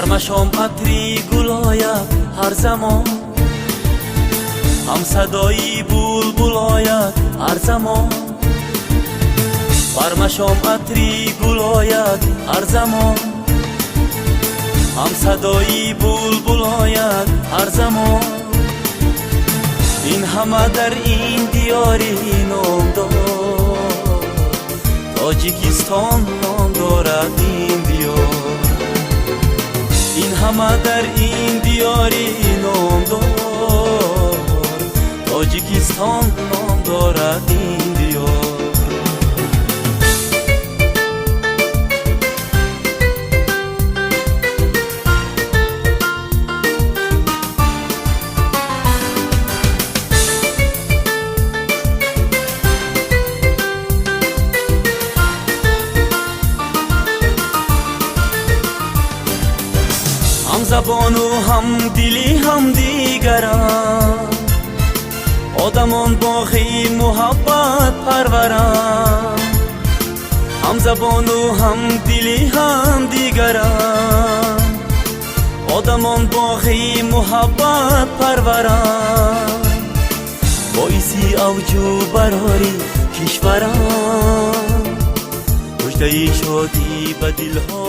مشام عطری گل آید هر زمان، هم صدایی بلبل آید هر زمان. بر مشام عطری گل آید هر زمان، هم صدایی بلبل آید هر زمان. این همه در این دیاری نام دارد، تاجیکستان نام دارد این دیار. این همه در این دیاری نام دارد، تاجیکستان نام دارد این دیار. هم زبان و هم دلی هم دیگران، آدمان باغی محبت پروران. هم زبان و هم دلی هم دیگران، آدمان باغی محبت پروران. باعثی اوجو براری کشوران، مژده شادی به دلها